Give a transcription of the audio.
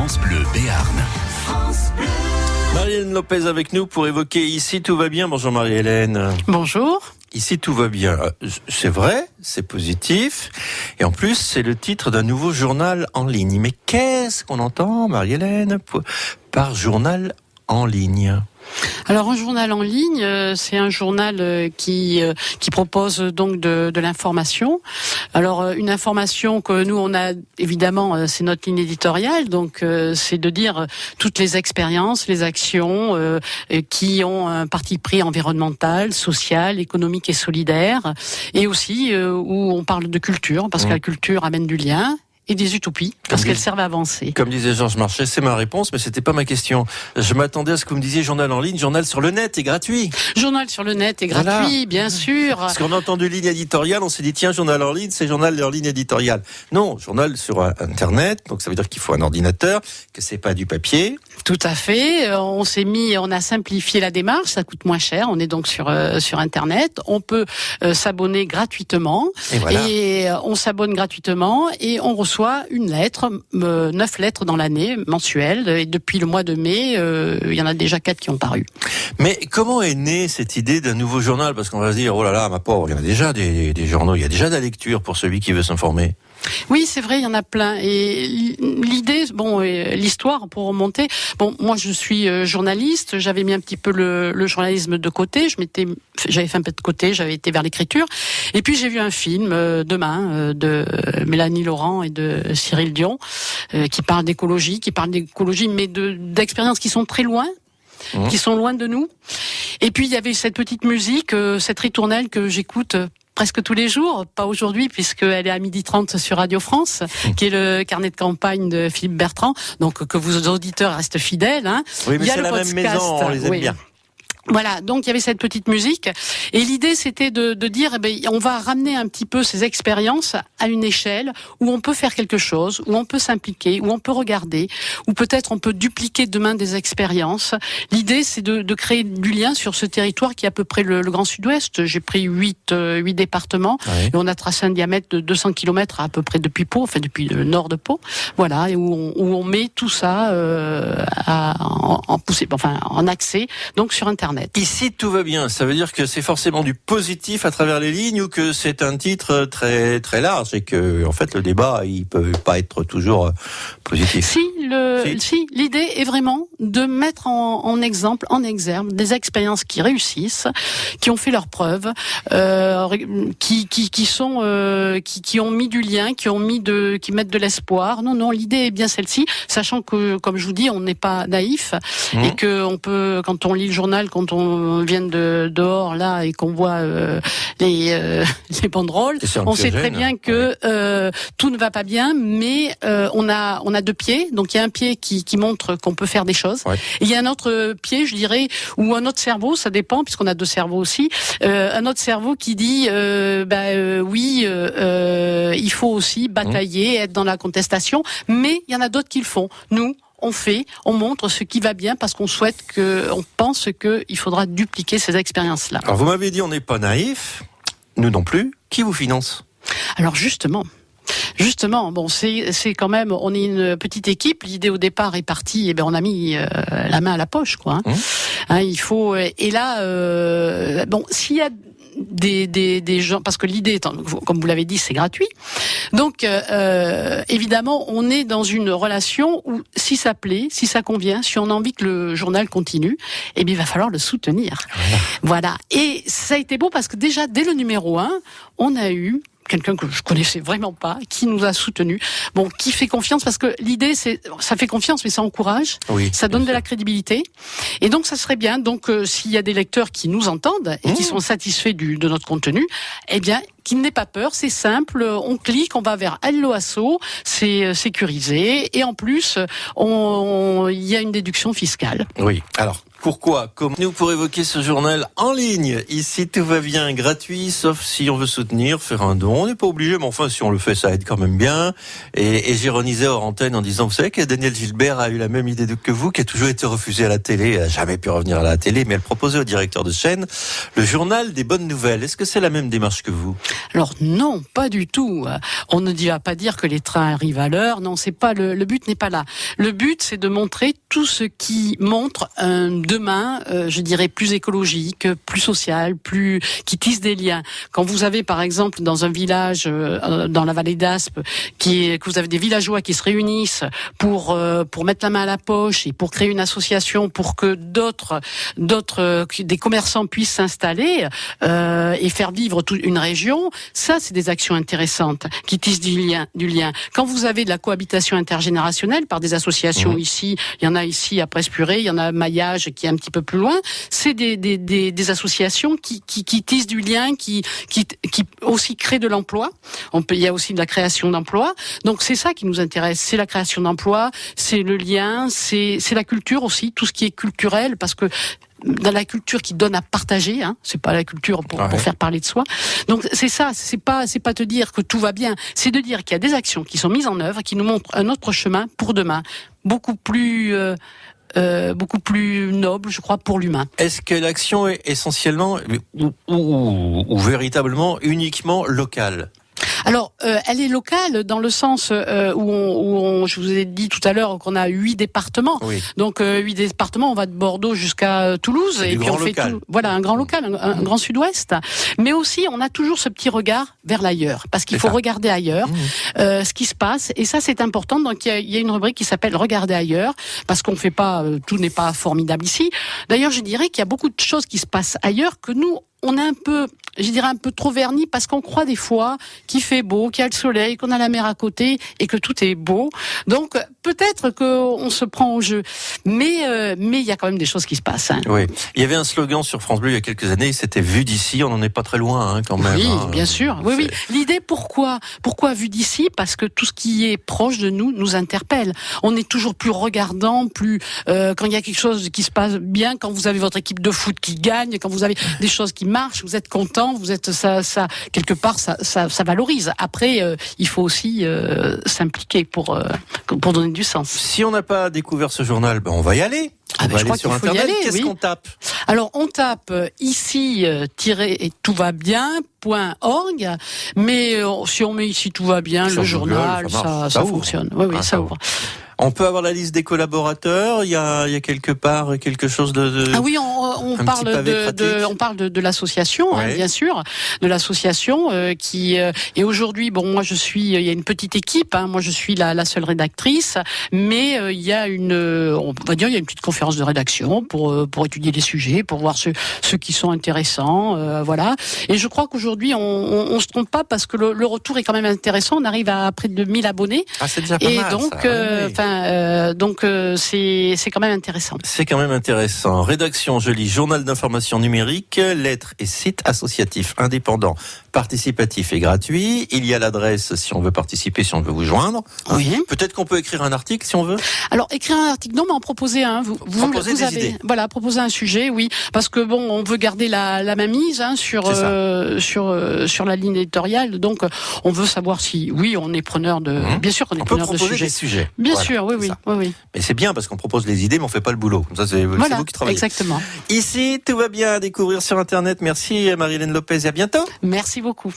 France Bleu Béarn. Marie-Hélène Lopez avec nous pour évoquer Ici tout va bien. Bonjour Marie-Hélène. Bonjour. Ici tout va bien. C'est vrai, c'est positif. Et en plus, c'est le titre d'un nouveau journal en ligne. Mais qu'est-ce qu'on entend, Marie-Hélène, par journal en ligne ? Alors un journal en ligne, c'est un journal qui propose donc de l'information. Alors une information que nous on a évidemment, c'est notre ligne éditoriale, donc c'est de dire toutes les expériences, les actions qui ont un parti pris environnemental, social, économique et solidaire, et aussi où on parle de culture parce que la culture amène du lien. Et des utopies, parce qu'elles servent à avancer. Comme disait Georges Marchais, c'est ma réponse, mais c'était pas ma question. Je m'attendais à ce que vous me disiez journal en ligne, journal sur le net est gratuit. Journal sur le net est gratuit, bien sûr. Parce qu'on a entendu ligne éditoriale, on s'est dit tiens, journal en ligne, c'est journal en ligne éditorial. Non, journal sur Internet, donc ça veut dire qu'il faut un ordinateur, que c'est pas du papier. Tout à fait. On a simplifié la démarche, ça coûte moins cher. On est donc sur Internet. On peut s'abonner gratuitement. Et voilà. Et on s'abonne gratuitement et on reçoit une lettre, 9 lettres dans l'année, mensuelles. Et depuis le mois de mai, il y en a déjà 4 qui ont paru. Mais comment est née cette idée d'un nouveau journal ? Parce qu'on va se dire, oh là là, ma pauvre, il y en a déjà des journaux, il y a déjà de la lecture pour celui qui veut s'informer. Oui, c'est vrai, il y en a plein. Et l'idée, l'histoire pour remonter. Bon, moi, je suis journaliste. J'avais mis un petit peu le journalisme de côté. J'avais fait un peu de côté. J'avais été vers l'écriture. Et puis j'ai vu un film Demain de Mélanie Laurent et de Cyril Dion qui parle d'écologie, mais d'expériences qui sont très loin. Qui sont loin de nous. Et puis il y avait cette petite musique, cette ritournelle que j'écoute presque tous les jours, pas aujourd'hui puisqu'elle est à 12h30 sur Radio France, qui est le carnet de campagne de Philippe Bertrand, donc que vos auditeurs restent fidèles. Hein. Oui, mais il y a c'est la podcast, même maison, on les aime bien. Voilà, donc il y avait cette petite musique et l'idée c'était de dire on va ramener un petit peu ces expériences à une échelle où on peut faire quelque chose, où on peut s'impliquer, où on peut regarder, où peut-être on peut dupliquer demain des expériences. L'idée c'est de créer du lien sur ce territoire qui est à peu près le Grand Sud-Ouest. J'ai pris 8 départements et on a tracé un diamètre de 200 km à peu près depuis Pau, depuis le nord de Pau. Voilà, et où on met tout ça en accès, donc sur Internet. Ici tout va bien, ça veut dire que c'est forcément du positif à travers les lignes ou que c'est un titre très très large et que en fait le débat il peut pas être toujours positif. Si, l'idée est vraiment de mettre en exemple, en exergue des expériences qui réussissent, qui ont fait leurs preuves, qui ont mis du lien, qui mettent de l'espoir. Non, l'idée est bien celle-ci, sachant que comme je vous dis, on n'est pas naïf et que on peut, quand on lit le journal, quand on vient dehors là et qu'on voit les banderoles, on sait très bien que tout ne va pas bien, mais on a 2 pieds, donc il y a un pied qui montre qu'on peut faire des choses, et il y a un autre pied, je dirais, ou un autre cerveau, ça dépend puisqu'on a 2 cerveaux aussi, un autre cerveau qui dit il faut aussi batailler, être dans la contestation, mais il y en a d'autres qui le font. Nous, on montre ce qui va bien parce qu'on pense qu'il faudra dupliquer ces expériences-là. Alors vous m'avez dit on n'est pas naïf, nous non plus. Qui vous finance ? Alors justement, c'est quand même, on est une petite équipe. L'idée au départ est partie, on a mis la main à la poche, quoi. Il faut. Et là, s'il y a des gens, parce que l'idée étant, comme vous l'avez dit, c'est gratuit. Donc, évidemment, on est dans une relation où, si ça plaît, si ça convient, si on a envie que le journal continue, il va falloir le soutenir. Voilà. Et ça a été beau parce que déjà, dès le numéro 1, on a eu quelqu'un que je connaissais vraiment pas, qui nous a soutenus, qui fait confiance, parce que l'idée ça fait confiance, mais ça encourage, ça donne de la crédibilité, et donc ça serait bien, s'il y a des lecteurs qui nous entendent, et qui sont satisfaits de notre contenu, qu'il n'ait pas peur, c'est simple, on clique, on va vers Hello Asso, c'est sécurisé, et en plus, il y a une déduction fiscale. Oui, alors, pourquoi ? Comment nous pour évoquer ce journal en ligne ? Ici, tout va bien, gratuit, sauf si on veut soutenir, faire un don. On n'est pas obligé, mais enfin, si on le fait, ça aide quand même bien. Et j'ironisais hors antenne en disant, vous savez que Daniel Gilbert a eu la même idée que vous, qui a toujours été refusé à la télé, elle n'a jamais pu revenir à la télé, mais elle proposait au directeur de chaîne le journal des bonnes nouvelles. Est-ce que c'est la même démarche que vous ? Alors non, pas du tout. On ne va pas dire que les trains arrivent à l'heure. Non, c'est pas le but n'est pas là. Le but, c'est de montrer tout ce qui montre un demain, je dirais plus écologique, plus social, qui tisse des liens. Quand vous avez par exemple dans un village dans la vallée d'Aspe, que vous avez des villageois qui se réunissent pour mettre la main à la poche et pour créer une association pour que des commerçants puissent s'installer et faire vivre toute une région. Ça, c'est des actions intéressantes qui tissent du lien. Quand vous avez de la cohabitation intergénérationnelle par des associations ici, il y en a ici à Prespuré, il y en a à Maillage qui est un petit peu plus loin, c'est des associations qui tissent du lien, qui aussi créent de l'emploi. Il y a aussi de la création d'emplois. Donc c'est ça qui nous intéresse, c'est la création d'emplois, c'est le lien, c'est la culture aussi, tout ce qui est culturel, parce que dans la culture qui donne à partager, c'est pas la culture pour faire parler de soi. Donc c'est ça, c'est pas te dire que tout va bien, c'est de dire qu'il y a des actions qui sont mises en œuvre, qui nous montrent un autre chemin pour demain, beaucoup plus noble, je crois, pour l'humain. Est-ce que l'action est essentiellement ou véritablement uniquement locale ? Alors, elle est locale dans le sens où je vous ai dit tout à l'heure qu'on a 8 départements. Oui. Donc 8 départements, on va de Bordeaux jusqu'à Toulouse. C'est et puis on fait tout. Voilà, un grand local, un grand sud-ouest. Mais aussi, on a toujours ce petit regard vers l'ailleurs, parce qu'il faut regarder ailleurs ce qui se passe. Et ça, c'est important. Donc il y a une rubrique qui s'appelle Regarder ailleurs, parce qu'on fait pas, tout n'est pas formidable ici. D'ailleurs, je dirais qu'il y a beaucoup de choses qui se passent ailleurs que nous, on est un peu trop vernis parce qu'on croit des fois qu'il fait beau, qu'il y a le soleil, qu'on a la mer à côté et que tout est beau. Donc peut-être qu'on se prend au jeu, mais il y a quand même des choses qui se passent. Oui, il y avait un slogan sur France Bleu il y a quelques années, c'était vu d'ici. On n'en est pas très loin quand même. Oui, bien sûr. Oui. L'idée, pourquoi vu d'ici ? Parce que tout ce qui est proche de nous interpelle. On est toujours plus regardant, quand il y a quelque chose qui se passe bien, quand vous avez votre équipe de foot qui gagne, quand vous avez des choses qui marchent, vous êtes content, ça quelque part ça valorise. Après, il faut aussi s'impliquer pour donner du sens. Si on n'a pas découvert ce journal, on va y aller. On va aller sur Internet. Qu'est-ce qu'on tape ? Alors on tape ici et tout va bien.org, mais si on met ici tout va bien, le journal, Google, ça fonctionne. Oui, ça ouvre. On peut avoir la liste des collaborateurs. Il y a quelque part quelque chose de. Ah oui, on parle de l'association, bien sûr, de l'association qui et aujourd'hui, moi il y a une petite équipe. Moi je suis la seule rédactrice, mais il y a il y a une petite conférence de rédaction pour étudier les sujets, pour voir ceux qui sont intéressants, voilà. Et je crois qu'aujourd'hui on se trompe pas parce que le retour est quand même intéressant. On arrive à près de 1000 abonnés. Ah, c'est déjà pas mal. Et donc, c'est quand même intéressant. C'est quand même intéressant. Rédaction, je lis journal d'information numérique, lettres et site associatif indépendant, participatif et gratuit. Il y a l'adresse si on veut participer, si on veut vous joindre. Oui. Peut-être qu'on peut écrire un article si on veut. Alors, écrire un article, non, mais en proposer un. Vous avez idées. Voilà, proposer un sujet, oui. Parce que on veut garder la mainmise sur la ligne éditoriale. Donc, on veut savoir si, oui, on est preneur de. Bien sûr qu'on est preneur de sujets. On peut proposer des sujets. Bien sûr, oui. Mais c'est bien parce qu'on propose les idées, mais on fait pas le boulot. Comme ça, c'est vous qui travaillez. Exactement. Ici, tout va bien à découvrir sur Internet. Merci Marie-Hélène Lopez et à bientôt. Merci beaucoup.